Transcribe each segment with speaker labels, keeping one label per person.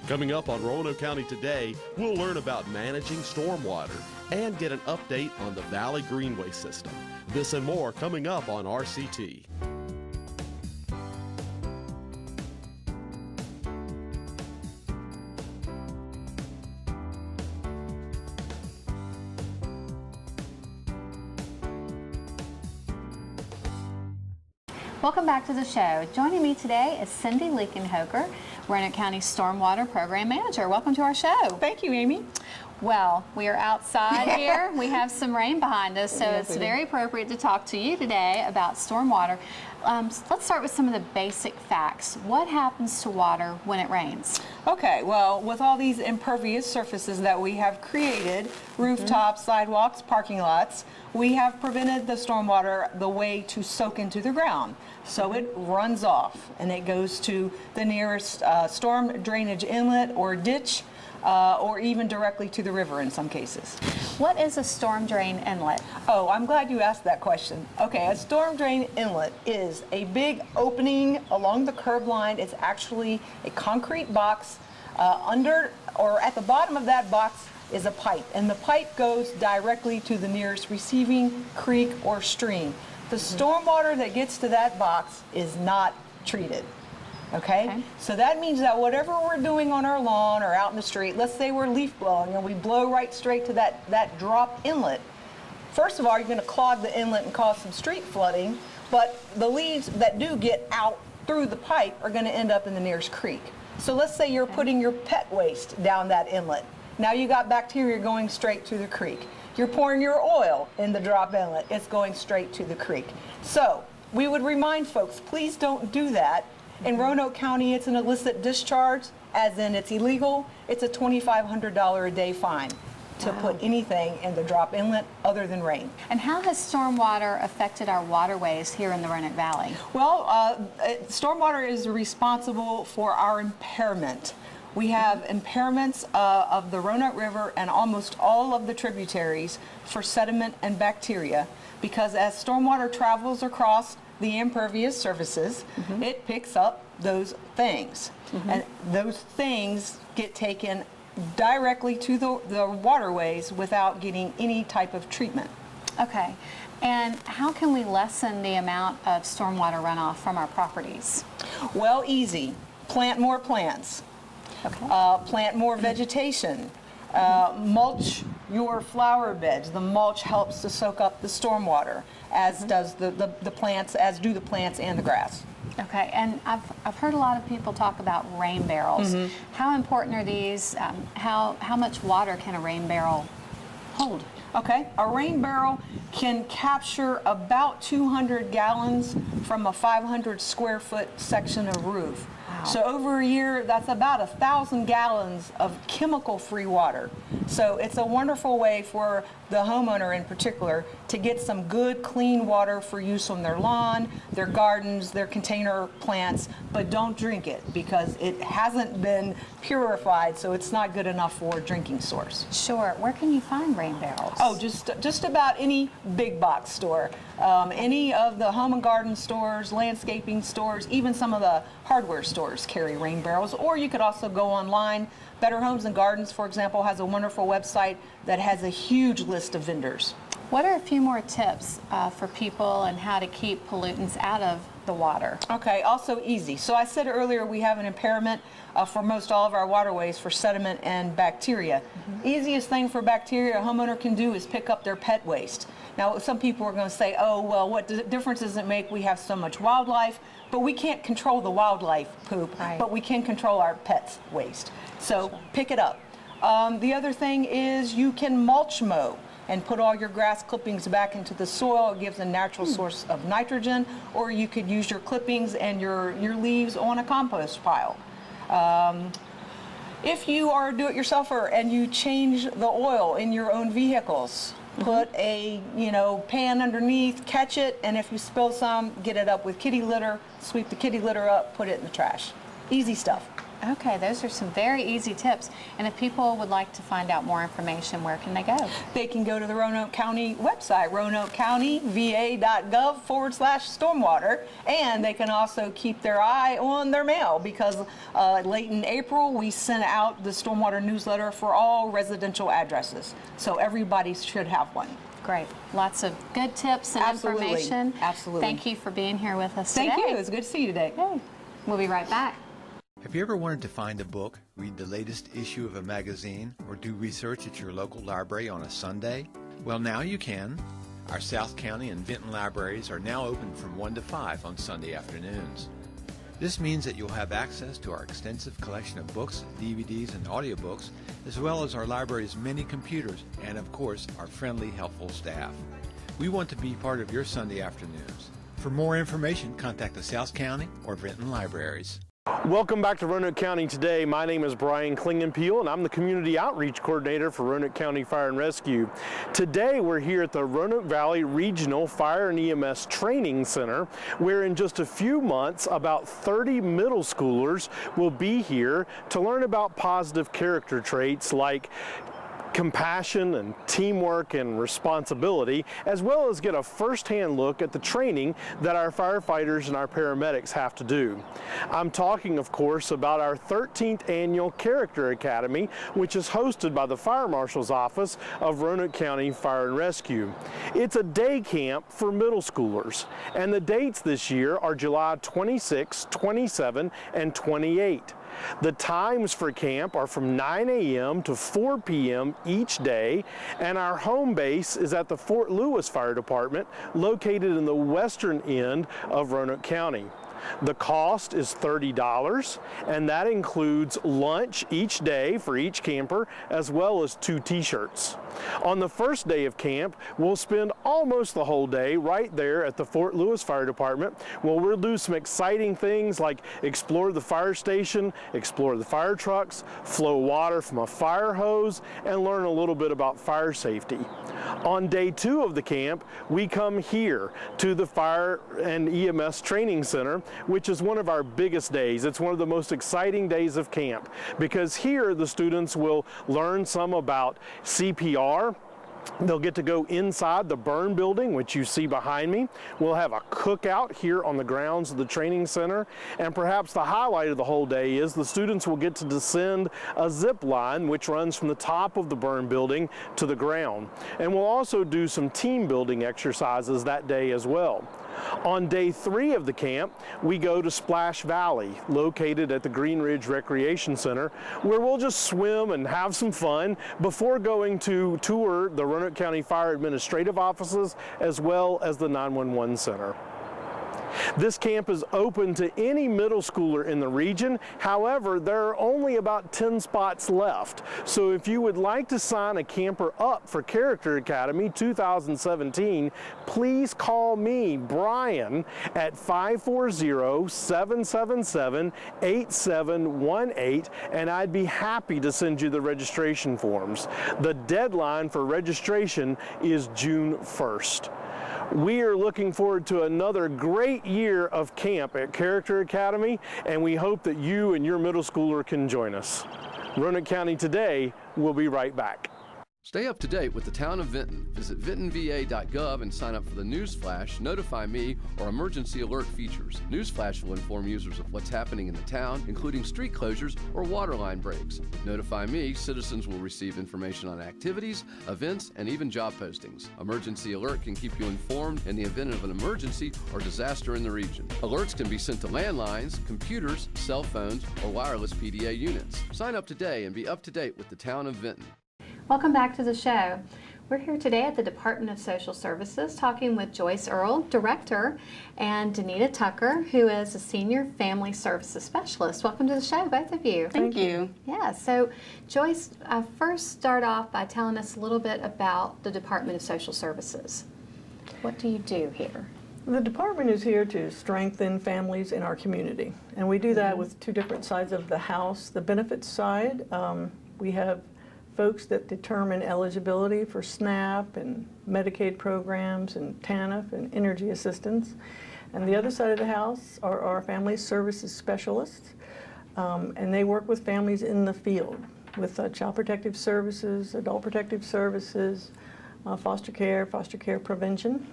Speaker 1: Coming up on Roanoke County Today, we'll learn about managing stormwater and get an update on the Valley Greenway system. This and more coming up on RCT.
Speaker 2: Welcome back to the show. Joining me today is Cindy Leakenhoker, Roanoke County Stormwater Program Manager. Welcome to our show.
Speaker 3: Thank you, Amy.
Speaker 2: Well, we are outside here. We have some rain behind us, so it's very appropriate to talk to you today about stormwater. Let's start with some of the basic facts. What happens to water when it rains?
Speaker 3: Okay, well, with all these impervious surfaces that we have created, rooftops, sidewalks, parking lots, we have prevented the stormwater the way to soak into the ground. So it runs off and it goes to the nearest storm drainage inlet or ditch, or even directly to the river in some cases.
Speaker 2: What is a storm drain inlet?
Speaker 3: Oh, I'm glad you asked that question. Okay, a storm drain inlet is a big opening along the curb line. It's actually a concrete box. Under or at the bottom of that box is a pipe, and the pipe goes directly to the nearest receiving creek or stream. The stormwater that gets to that box is not treated. Okay? So that means that whatever we're doing on our lawn or out in the street, let's say we're leaf blowing and we blow right straight to that drop inlet. First of all, you're going to clog the inlet and cause some street flooding, but the leaves that do get out through the pipe are going to end up in the nearest creek. So let's say you're putting your pet waste down that inlet. Now you got bacteria going straight to the creek. You're pouring your oil in the drop inlet. It's going straight to the creek. So we would remind folks, please don't do that. In Roanoke County, it's an illicit discharge, as in it's illegal. It's a $2,500 a day fine to put anything in the drop inlet other than rain.
Speaker 2: And how has stormwater affected our waterways here in the Roanoke Valley?
Speaker 3: Well, stormwater is responsible for our impairment. We have impairments of the Roanoke River and almost all of the tributaries for sediment and bacteria, because as stormwater travels across the impervious surfaces, it picks up those things. And those things get taken directly to the waterways without getting any type of treatment.
Speaker 2: Okay. And how can we lessen the amount of stormwater runoff from our properties?
Speaker 3: Well, easy. Plant more plants.
Speaker 2: Okay.
Speaker 3: Plant more vegetation. Mulch your flower beds. The mulch helps to soak up the stormwater, as does the plants, as do the plants and the grass.
Speaker 2: Okay, and I've heard a lot of people talk about rain barrels. How important are these? How much water can a rain barrel hold?
Speaker 3: Okay, a rain barrel can capture about 200 gallons from a 500 square foot section of roof. So over a year, that's about 1,000 gallons of chemical-free water. So it's a wonderful way for the homeowner in particular to get some good, clean water for use on their lawn, their gardens, their container plants, but don't drink it because it hasn't been purified, so it's not good enough for a drinking source.
Speaker 2: Sure. Where can you find rain barrels?
Speaker 3: Oh, just about any big box store. Any of the home and garden stores, landscaping stores, even some of the hardware stores carry rain barrels, or you could also go online. Better Homes and Gardens, for example, has a wonderful website that has a huge list of vendors.
Speaker 2: What are a few more tips for people and how to keep pollutants out of the water?
Speaker 3: Okay, also easy. So I said earlier we have an impairment for most all of our waterways for sediment and bacteria. Easiest thing for bacteria a homeowner can do is pick up their pet waste. Now, some people are going to say, oh, well, what difference does it make? We have so much wildlife, but we can't control the wildlife poop, but we can control our pets' waste. So pick it up. The other thing is you can mulch mow and put all your grass clippings back into the soil. It gives a natural source of nitrogen, or you could use your clippings and your leaves on a compost pile. If you are a do-it-yourselfer and you change the oil in your own vehicles, put a pan underneath, catch it, and if you spill some, get it up with kitty litter, sweep the kitty litter up, put it in the trash. Easy stuff.
Speaker 2: Okay, those are some very easy tips. And if people would like to find out more information, where can they go?
Speaker 3: They can go to the Roanoke County website, roanokecountyva.gov/stormwater, and they can also keep their eye on their mail because late in April we sent out the stormwater newsletter for all residential addresses. So everybody should have one.
Speaker 2: Great. Lots of good tips and
Speaker 3: Absolutely.
Speaker 2: information.
Speaker 3: Absolutely.
Speaker 2: Thank you for being here with us today.
Speaker 3: Thank you. It was good to see you today.
Speaker 2: Okay. We'll be right back.
Speaker 4: Have you ever wanted to find a book, read the latest issue of a magazine, or do research at your local library on a Sunday? Well, now you can. Our South County and Vinton libraries are now open from 1 to 5 on Sunday afternoons. This means that you'll have access to our extensive collection of books, DVDs, and audiobooks, as well as our library's many computers and, of course, our friendly, helpful staff. We want to be part of your Sunday afternoons. For more information, contact the South County or Vinton libraries.
Speaker 5: Welcome back to Roanoke County Today. My name is Brian Klingenpeel, and I'm the Community Outreach Coordinator for Roanoke County Fire and Rescue. Today, we're here at the Roanoke Valley Regional Fire and EMS Training Center, where in just a few months, about 30 middle schoolers will be here to learn about positive character traits like compassion and teamwork and responsibility, as well as get a first-hand look at the training that our firefighters and our paramedics have to do. I'm talking, of course, about our 13th annual Character Academy, which is hosted by the Fire Marshal's Office of Roanoke County Fire and Rescue. It's a day camp for middle schoolers, and the dates this year are July 26, 27, and 28. The times for camp are from 9 a.m. to 4 p.m. each day, and our home base is at the Fort Lewis Fire Department, located in the western end of Roanoke County. The cost is $30, and that includes lunch each day for each camper, as well as 2 t-shirts. On the first day of camp, we'll spend almost the whole day right there at the Fort Lewis Fire Department, where we'll do some exciting things like explore the fire station, explore the fire trucks, flow water from a fire hose, and learn a little bit about fire safety. On day 2 of the camp, we come here to the Fire and EMS Training Center, which is one of our biggest days. It's one of the most exciting days of camp because here the students will learn some about CPR. They'll get to go inside the burn building, which you see behind me. We'll have a cookout here on the grounds of the training center. And perhaps the highlight of the whole day is the students will get to descend a zip line, which runs from the top of the burn building to the ground. And we'll also do some team building exercises that day as well. On day 3 of the camp, we go to Splash Valley, located at the Green Ridge Recreation Center, where we'll just swim and have some fun before going to tour the Roanoke County Fire Administrative offices as well as the 911 Center. This camp is open to any middle schooler in the region. However, there are only about 10 spots left. So if you would like to sign a camper up for Character Academy 2017, please call me, Brian, at 540-777-8718, and I'd be happy to send you the registration forms. The deadline for registration is June 1st. We are looking forward to another great year of camp at Character Academy, and we hope that you and your middle schooler can join us. Roanoke County Today will be right back.
Speaker 6: Stay up to date with the town of Vinton. Visit vintonva.gov and sign up for the Newsflash, Notify Me, or Emergency Alert features. Newsflash will inform users of what's happening in the town, including street closures or water line breaks. With Notify Me, citizens will receive information on activities, events, and even job postings. Emergency Alert can keep you informed in the event of an emergency or disaster in the region. Alerts can be sent to landlines, computers, cell phones, or wireless PDA units. Sign up today and be up to date with the town of Vinton.
Speaker 2: Welcome back to the show. We're here today at the Department of Social Services talking with Joyce Earl, Director, and Danita Tucker, who is a Senior Family Services Specialist. Welcome to the show, both of you.
Speaker 7: Thank you.
Speaker 2: Yeah, so Joyce, first start off by telling us a little bit about the Department of Social Services. What do you do here?
Speaker 7: The department is here to strengthen families in our community, and we do that with 2 different sides of the house. The benefits side, we have folks that determine eligibility for SNAP and Medicaid programs and TANF and energy assistance. And the other side of the house are our family services specialists. and they work with families in the field with Child Protective Services, Adult Protective Services, foster care prevention.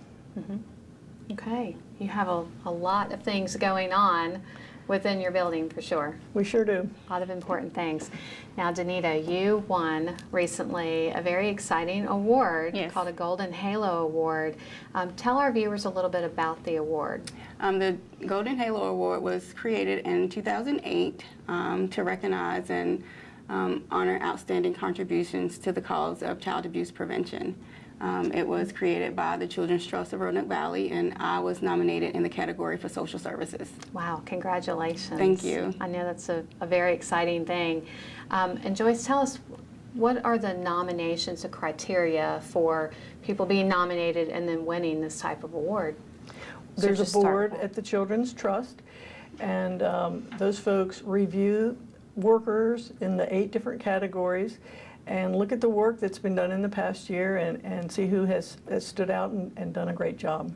Speaker 2: Okay, you have a lot of things going on within your building for sure.
Speaker 7: We sure do.
Speaker 2: A lot of important things. Now, Danita, you won recently a very exciting award called a Golden Halo Award. Tell our viewers a little bit about the award.
Speaker 8: The Golden Halo Award was created in 2008 to recognize and honor outstanding contributions to the cause of child abuse prevention. It was created by the Children's Trust of Roanoke Valley, and I was nominated in the category for social services.
Speaker 2: Wow, congratulations.
Speaker 8: Thank you.
Speaker 2: I know that's a very exciting thing. And Joyce, tell us, what are the nominations, the criteria for people being nominated and then winning this type of award?
Speaker 7: There's a board at the Children's Trust, and those folks review workers in the 8 different categories and look at the work that's been done in the past year and see who has stood out and done a great job.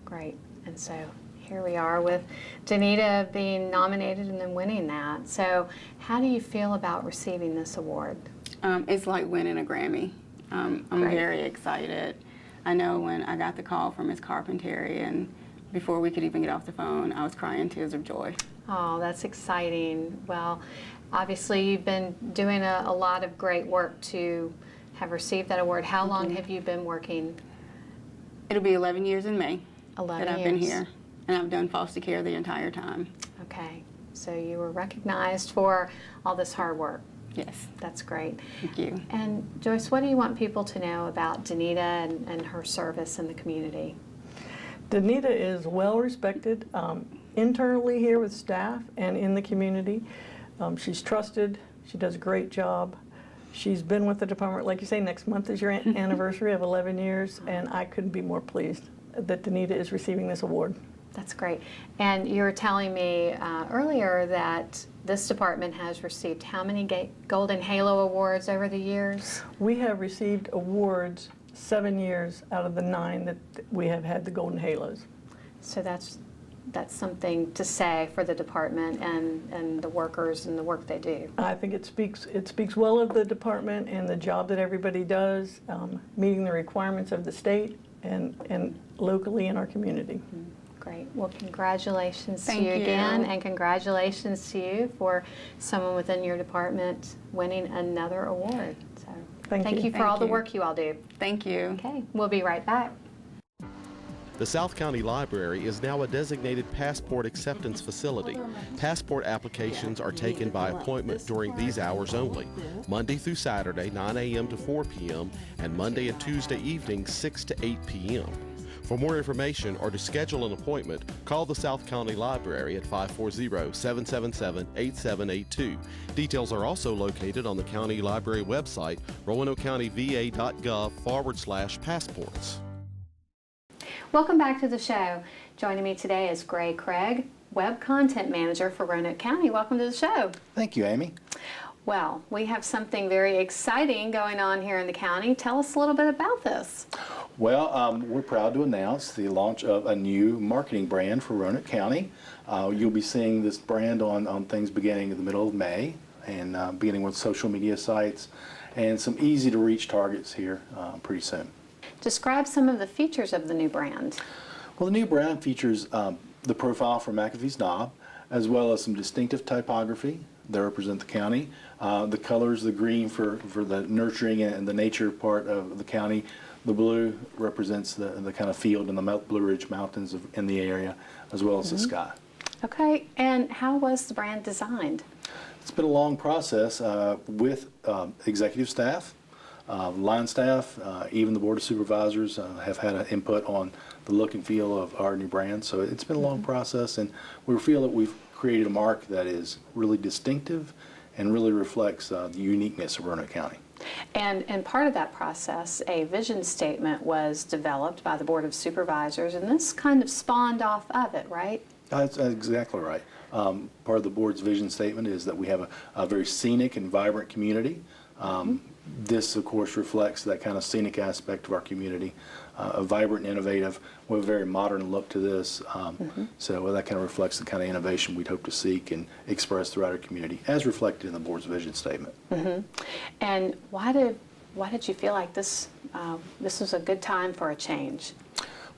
Speaker 2: Great. And so here we are with Danita being nominated and then winning that. So how do you feel about receiving this award?
Speaker 8: It's like winning a Grammy. I'm very excited. I know when I got the call from Ms. Carpenteri, and before we could even get off the phone, I was crying tears of joy.
Speaker 2: Oh, that's exciting. Well, obviously you've been doing a lot of great work to have received that award. How long have you been working?
Speaker 8: It'll be 11 years in May
Speaker 2: 11
Speaker 8: that I've been here, and I've done foster care the entire time.
Speaker 2: Okay, so you were recognized for all this hard work.
Speaker 8: Yes.
Speaker 2: That's great.
Speaker 8: Thank you.
Speaker 2: And Joyce, what do you want people to know about Danita and her service in the community?
Speaker 7: Danita is well respected internally here with staff and in the community. She's trusted. She does a great job. She's been with the department, like you say, next month is your anniversary of 11 years, and I couldn't be more pleased that Danita is receiving this award.
Speaker 2: That's great. And you were telling me earlier that this department has received how many Golden Halo Awards over the years?
Speaker 7: We have received awards 7 years out of the 9 that we have had the Golden Halos.
Speaker 2: So that's something to say for the department and the workers and the work they do.
Speaker 7: I think it speaks well of the department and the job that everybody does, meeting the requirements of the state and locally in our community.
Speaker 2: Great. Well, congratulations to
Speaker 8: Thank
Speaker 2: you
Speaker 8: you
Speaker 2: again, and congratulations to you for someone within your department winning another award. So thank you for all the work you all do.
Speaker 8: Thank you.
Speaker 2: Okay, we'll be right back.
Speaker 1: The South County Library is now a designated passport acceptance facility. Passport applications are taken by appointment during these hours only, Monday through Saturday, 9 a.m. to 4 p.m., and Monday and Tuesday evenings, 6 to 8 p.m. For more information or to schedule an appointment, call the South County Library at 540-777-8782. Details are also located on the County Library website, roanokecountyva.gov/passports.
Speaker 2: Welcome back to the show. Joining me today is Gray Craig, Web Content Manager for Roanoke County. Welcome to the show.
Speaker 9: Thank you, Amy.
Speaker 2: Well, we have something very exciting going on here in the county. Tell us a little bit about this.
Speaker 9: Well, we're proud to announce the launch of a new marketing brand for Roanoke County. You'll be seeing this brand on things beginning in the middle of May, and beginning with social media sites and some easy to reach targets here pretty soon.
Speaker 2: Describe some of the features of the new brand.
Speaker 9: Well, the new brand features the profile for McAfee's Knob, as well as some distinctive typography that represent the county. The colors, the green for the nurturing and the nature part of the county. The blue represents the kind of field and the Blue Ridge Mountains in the area, as well as the sky.
Speaker 2: Okay, and how was the brand designed?
Speaker 9: It's been a long process with executive staff, line staff, even the Board of Supervisors have had an input on the look and feel of our new brand. So it's been a long process, and we feel that we've created a mark that is really distinctive and really reflects the uniqueness of Roanoke County.
Speaker 2: And part of that process, a vision statement was developed by the Board of Supervisors, and this kind of spawned off of it, right?
Speaker 9: That's exactly right. Part of the board's vision statement is that we have a very scenic and vibrant community. This, of course, reflects that kind of scenic aspect of our community, a vibrant, innovative, with a very modern look to this. So that kind of reflects the kind of innovation we'd hope to seek and express throughout our community, as reflected in the board's vision statement.
Speaker 10: And why did you feel like this was a good time for a change?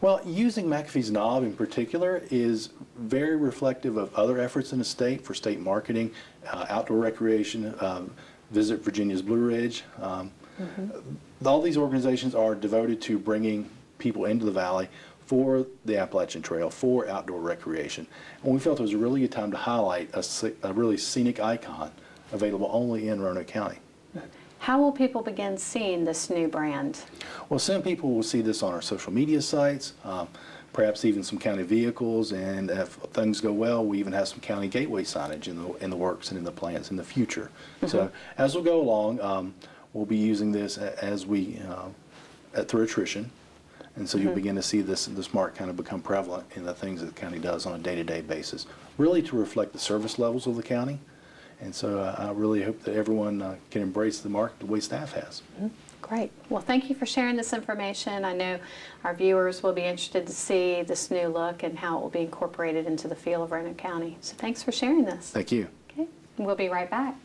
Speaker 9: Well, using McAfee's Knob in particular is very reflective of other efforts in the state for state marketing, outdoor recreation, Visit Virginia's Blue Ridge. All these organizations are devoted to bringing people into the valley for the Appalachian Trail, for outdoor recreation. And we felt it was a really good time to highlight a really scenic icon available only in Roanoke County.
Speaker 10: How will people begin seeing this new brand?
Speaker 9: Well, some people will see this on our social media sites, perhaps even some county vehicles, and if things go well, we even have some county gateway signage in the works and in the plans in the future. So as we go along, we'll be using this as we through attrition, and so you'll begin to see this mark kind of become prevalent in the things that the county does on a day-to-day basis, really to reflect the service levels of the county. And so I really hope that everyone can embrace the mark the way staff has.
Speaker 10: Great. Well, thank you for sharing this information. I know our viewers will be interested to see this new look and how it will be incorporated into the feel of Roanoke County. So thanks for sharing this.
Speaker 9: Thank you.
Speaker 10: Okay. We'll be right back.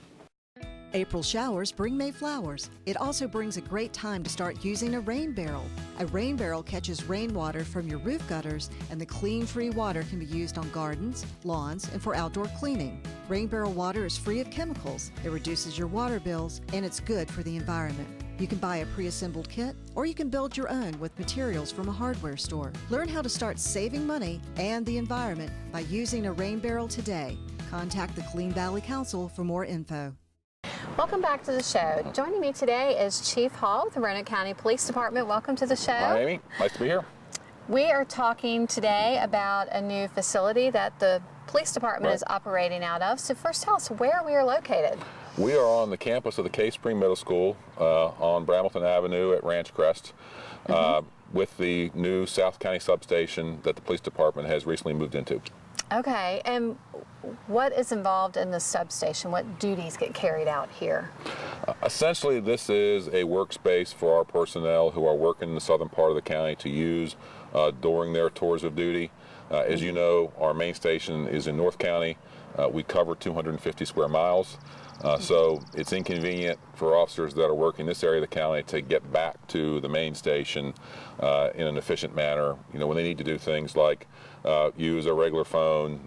Speaker 11: April showers bring May flowers. It also brings a great time to start using a rain barrel. A rain barrel catches rainwater from your roof gutters, and the clean, free water can be used on gardens, lawns, and for outdoor cleaning. Rain barrel water is free of chemicals. It reduces your water bills, and it's good for the environment. You can buy a pre-assembled kit, or you can build your own with materials from a hardware store. Learn how to start saving money and the environment by using a rain barrel today. Contact the Clean Valley Council for more info.
Speaker 2: Welcome back to the show. Joining me today is Chief Hall with the Roanoke County Police Department. Welcome to the show.
Speaker 12: Hi, Amy. Nice to be here.
Speaker 2: We are talking today about a new facility that the police department is operating out of. So first tell us where we are located.
Speaker 12: We are on the campus of the Cave Spring Middle School on Brambleton Avenue at Ranch Crest with the new South County substation that the police department has recently moved into.
Speaker 2: Okay, and what is involved in the substation? What duties get carried out here?
Speaker 12: Essentially, this is a workspace for our personnel who are working in the southern part of the county to use during their tours of duty. As you know, our main station is in North County. We cover 250 square miles. So it's inconvenient for officers that are working this area of the county to get back to the main station in an efficient manner. You know, when they need to do things like use a regular phone,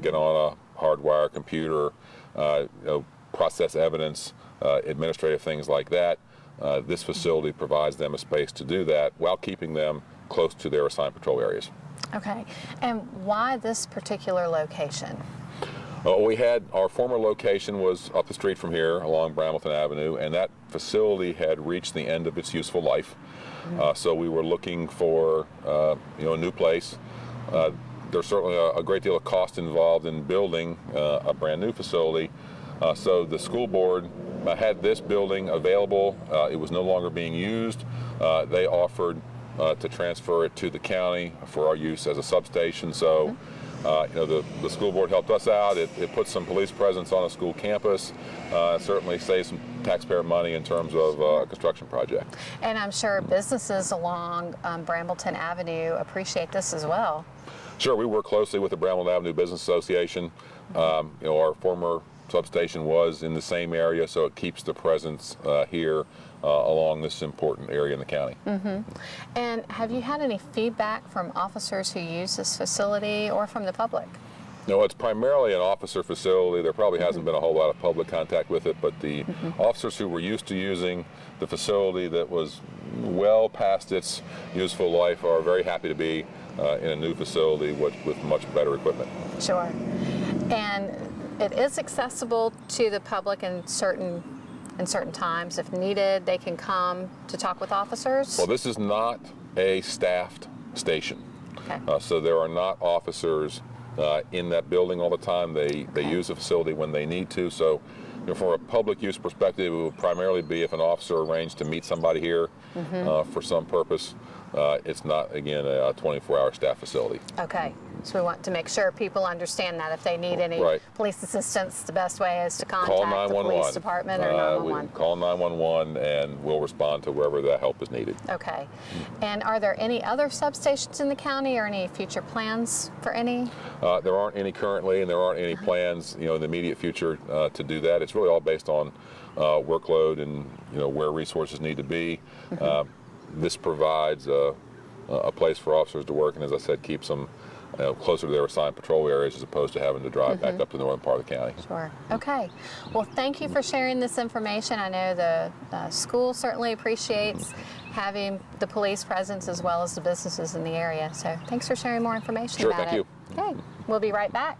Speaker 12: get on a hardwire computer, process evidence, administrative things like that. This facility provides them a space to do that while keeping them close to their assigned patrol areas.
Speaker 2: Okay, and why this particular location?
Speaker 12: We had our former location was up the street from here along Brambleton Avenue, and that facility had reached the end of its useful life. So we were looking for a new place. There's certainly a great deal of cost involved in building a brand new facility. So the school board had this building available. It was no longer being used. They offered to transfer it to the county for our use as a substation. So the school board helped us out. It put some police presence on a school campus. Certainly saves some taxpayer money in terms of a construction project.
Speaker 2: And I'm sure businesses along Brambleton Avenue appreciate this as well.
Speaker 12: Sure, we work closely with the Brambleton Avenue Business Association. Our former substation was in the same area, so it keeps the presence here along this important area in the county.
Speaker 2: And have you had any feedback from officers who use this facility or from the public?
Speaker 12: No, it's primarily an officer facility. There probably hasn't been a whole lot of public contact with it, but the officers who were used to using the facility that was well past its useful life are very happy to be in a new facility with much better equipment.
Speaker 2: Sure. And it is accessible to the public in certain times. If needed, they can come to talk with officers?
Speaker 12: Well, this is not a staffed station.
Speaker 2: Okay.
Speaker 12: So there are not officers in that building all the time. They use the facility when they need to. So from a public use perspective, it would primarily be if an officer arranged to meet somebody here for some purpose. It's not, again, a 24-hour staff facility.
Speaker 2: Okay. So we want to make sure people understand that if they need any police assistance, the best way is to contact the police department or 911.
Speaker 12: Call 911 and we'll respond to wherever that help is needed.
Speaker 2: Okay. And are there any other substations in the county or any future plans for any?
Speaker 12: There aren't any currently, and there aren't any plans, in the immediate future to do that. It's really all based on workload and where resources need to be. This provides a place for officers to work, and as I said, keeps them closer to their assigned patrol areas as opposed to having to drive back up to the northern part of the county.
Speaker 2: Sure. Okay. Well, thank you for sharing this information. I know the school certainly appreciates having the police presence as well as the businesses in the area. So thanks for sharing more information about it.
Speaker 12: Sure, thank
Speaker 2: you. Okay. We'll be right back.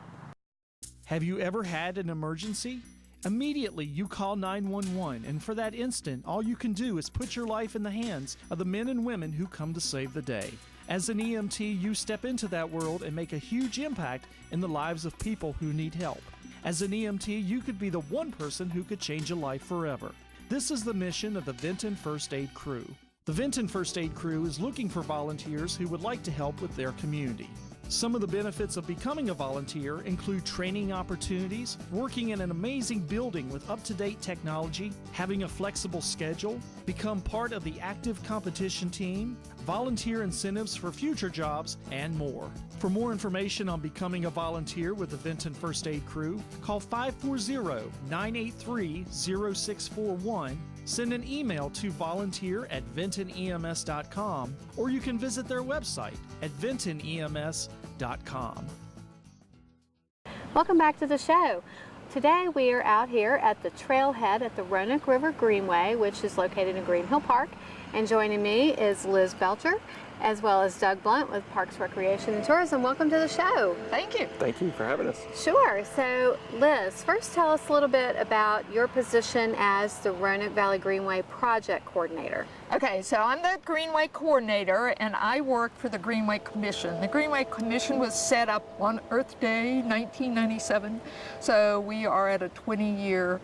Speaker 13: Have you ever had an emergency? Immediately, you call 911, and for that instant, all you can do is put your life in the hands of the men and women who come to save the day. As an EMT, you step into that world and make a huge impact in the lives of people who need help. As an EMT, you could be the one person who could change a life forever. This is the mission of the Vinton First Aid Crew. The Vinton First Aid Crew is looking for volunteers who would like to help with their community. Some of the benefits of becoming a volunteer include training opportunities, working in an amazing building with up-to-date technology, having a flexible schedule, become part of the active competition team, volunteer incentives for future jobs, and more. For more information on becoming a volunteer with the Vinton First Aid Crew, call 540-983-0641, send an email to volunteer@vintonems.com, or you can visit their website at vintonems.com.
Speaker 2: Welcome back to the show. Today we are out here at the trailhead at the Roanoke River Greenway, which is located in Green Hill Park. And joining me is Liz Belcher, as well as Doug Blunt with Parks, Recreation, and Tourism. Welcome to the show.
Speaker 3: Thank you.
Speaker 5: Thank you for having us.
Speaker 2: Sure. So, Liz, first tell us a little bit about your position as the Roanoke Valley Greenway Project Coordinator.
Speaker 14: Okay, so I'm the Greenway Coordinator, and I work for the Greenway Commission. The Greenway Commission was set up on Earth Day, 1997, so we are at a 20-year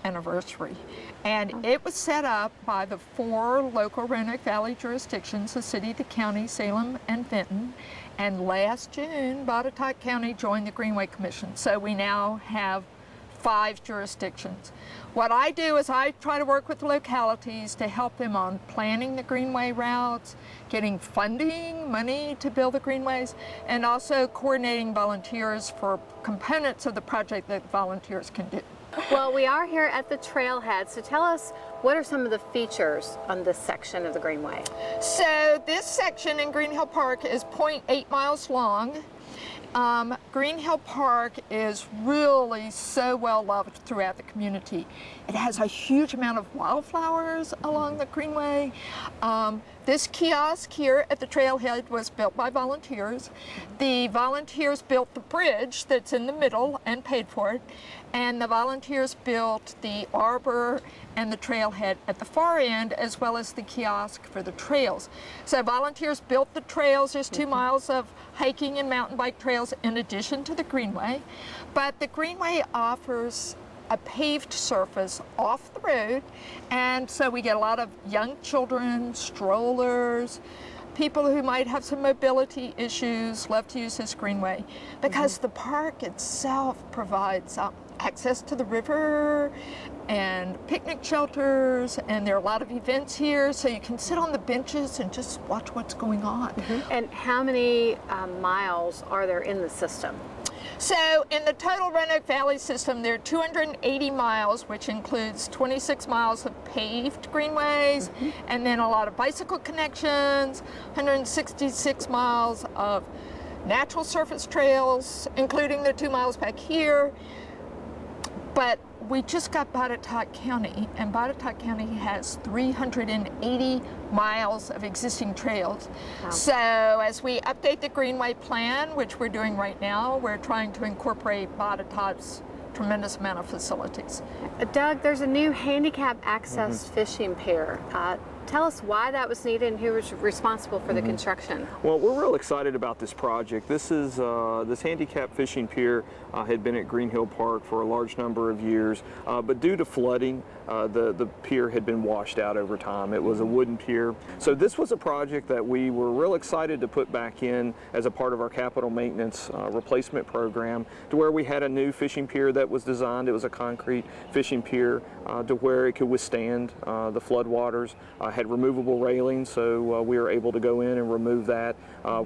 Speaker 14: anniversary. And it was set up by the 4 local Roanoke Valley jurisdictions, the city, the county, Salem, and Vinton. And last June, Botetourt County joined the Greenway Commission. So we now have 5 jurisdictions. What I do is I try to work with the localities to help them on planning the Greenway routes, getting funding, money to build the greenways, and also coordinating volunteers for components of the project that volunteers can do.
Speaker 2: Well, we are here at the trailhead, so tell us, what are some of the features on this section of the Greenway?
Speaker 14: So this section in Green Hill Park is 0.8 miles long. Green Hill Park is really so well loved throughout the community. It has a huge amount of wildflowers along the Greenway. This kiosk here at the trailhead was built by volunteers. The volunteers built the bridge that's in the middle and paid for it. And the volunteers built the arbor and the trailhead at the far end, as well as the kiosk for the trails. So volunteers built the trails. There's 2 miles of hiking and mountain bike trails in addition to the Greenway. But the Greenway offers a paved surface off the road, and so we get a lot of young children, strollers, people who might have some mobility issues love to use this Greenway because the park itself provides access to the river and picnic shelters, and there are a lot of events here, so you can sit on the benches and just watch what's going on.
Speaker 2: And how many miles are there in the system?
Speaker 14: So in the total Roanoke Valley system, there are 280 miles, which includes 26 miles of paved greenways, and then a lot of bicycle connections, 166 miles of natural surface trails, including the 2 miles back here. But we just got Botetourt County, and Botetourt County has 380 miles of existing trails. Wow. So as we update the Greenway plan, which we're doing right now, we're trying to incorporate Botetourt's tremendous amount of facilities.
Speaker 2: Doug, there's a new handicap access fishing pier.
Speaker 10: Tell us why that was needed and who was responsible for the construction.
Speaker 5: Well, we're real excited about this project. This is this handicap fishing pier had been at Green Hill Park for a large number of years, but due to flooding, the pier had been washed out over time. It was a wooden pier. So this was a project that we were real excited to put back in as a part of our capital maintenance replacement program, to where we had a new fishing pier that was designed. It was a concrete fishing pier to where it could withstand the floodwaters. Had removable railings, so we were able to go in and remove that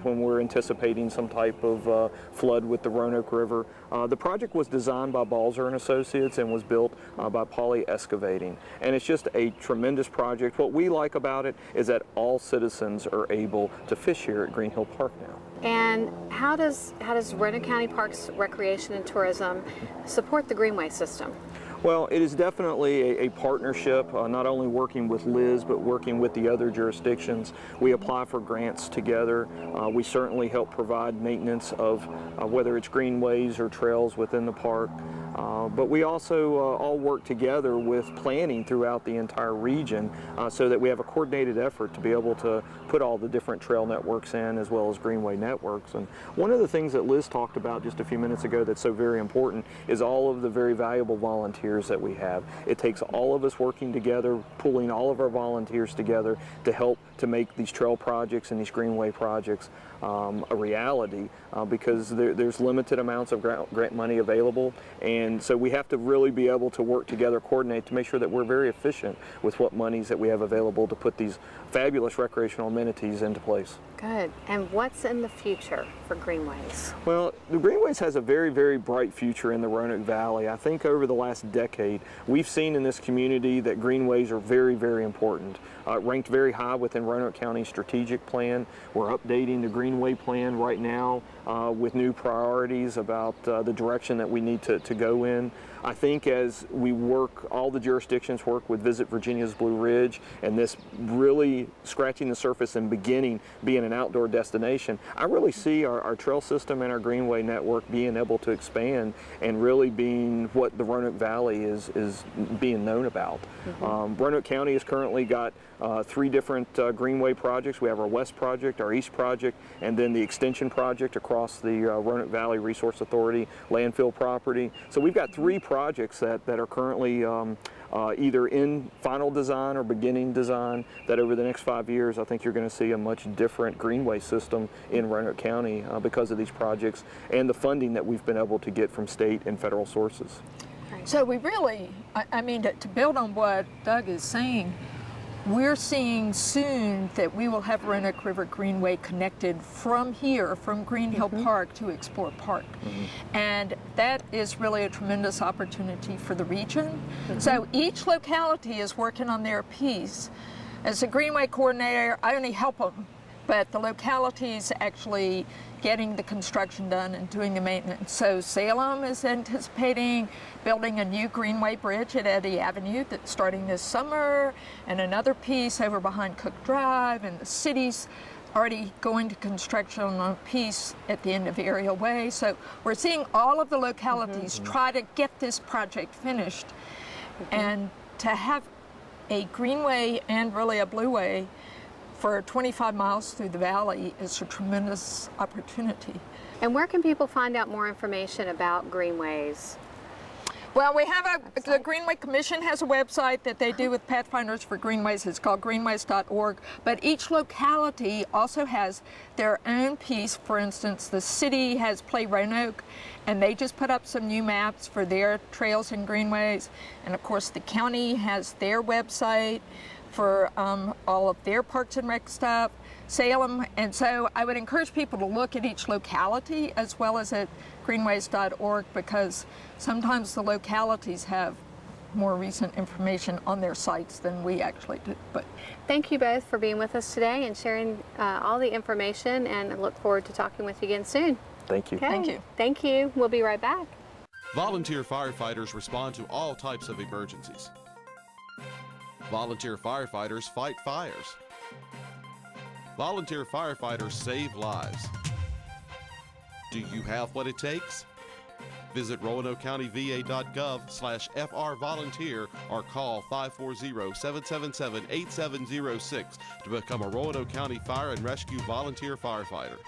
Speaker 5: when we're anticipating some type of flood with the Roanoke River. The project was designed by Balzer and Associates and was built by Poly Excavating, and it's just a tremendous project. What we like about it is that all citizens are able to fish here at Green Hill Park now.
Speaker 10: And how does Roanoke County Parks Recreation and Tourism support the Greenway system?
Speaker 5: Well, it is definitely a partnership, not only working with Liz, but working with the other jurisdictions. We apply for grants together. We certainly help provide maintenance of whether it's greenways or trails within the park. But we also all work together with planning throughout the entire region so that we have a coordinated effort to be able to put all the different trail networks in, as well as greenway networks. And one of the things that Liz talked about just a few minutes ago that's so very important is all of the very valuable volunteers that we have. It takes all of us working together, pulling all of our volunteers together to help to make these trail projects and these greenway projects a reality because there's limited amounts of grant money available, and so we have to really be able to work together, coordinate to make sure that we're very efficient with what monies that we have available to put these fabulous recreational amenities into place.
Speaker 10: Good. And what's in the future for Greenways?
Speaker 5: Well, the Greenways has a very, very bright future in the Roanoke Valley. I think over the last decade, we've seen in this community that Greenways are very, very important. Ranked very high within Roanoke County's strategic plan. We're updating the Greenway plan right now with new priorities about the direction that we need to go in. I think as we work, all the jurisdictions work with Visit Virginia's Blue Ridge, and this really scratching the surface and beginning being an outdoor destination, I really see our trail system and our Greenway network being able to expand and really being what the Roanoke Valley is being known about. Roanoke County has currently got 3 different Greenway projects. We have our West project, our East project, and then the extension project across the Roanoke Valley Resource Authority landfill property. So we've got 3 projects that are currently either in final design or beginning design, that over the next 5 years I think you're going to see a much different greenway system in Roanoke County because of these projects and the funding that we've been able to get from state and federal sources.
Speaker 14: So we really, I mean, to build on what Doug is saying, we're seeing soon that we will have Roanoke River Greenway connected from here, from Green Hill Park to Explore Park. And that is really a tremendous opportunity for the region. So each locality is working on their piece. As a Greenway coordinator, I only help them, but the localities actually getting the construction done and doing the maintenance. So Salem is anticipating building a new Greenway bridge at Eddy Avenue that's starting this summer, and another piece over behind Cook Drive, and the city's already going to construction on a piece at the end of Area Way. So we're seeing all of the localities try to get this project finished, and to have a Greenway and really a Blueway for 25 miles through the valley is a tremendous opportunity.
Speaker 10: And where can people find out more information about Greenways?
Speaker 14: Well, we have the Greenway Commission has a website that they do with Pathfinders for Greenways. It's called greenways.org. But each locality also has their own piece. For instance, the city has Play Roanoke, and they just put up some new maps for their trails and greenways. And of course, the county has their website for all of their parks and rec stuff, Salem. And so I would encourage people to look at each locality as well as at greenways.org, because sometimes the localities have more recent information on their sites than we actually do. But
Speaker 10: thank you both for being with us today and sharing all the information, and I look forward to talking with you again soon.
Speaker 5: Thank you.
Speaker 10: Okay.
Speaker 14: Thank you.
Speaker 10: Thank you. We'll be right back.
Speaker 1: Volunteer firefighters respond to all types of emergencies. Volunteer firefighters fight fires. Volunteer firefighters save lives. Do you have what it takes? Visit RoanokeCountyVA.gov/FR volunteer or call 540-777-8706 to become a Roanoke County Fire and Rescue volunteer firefighter.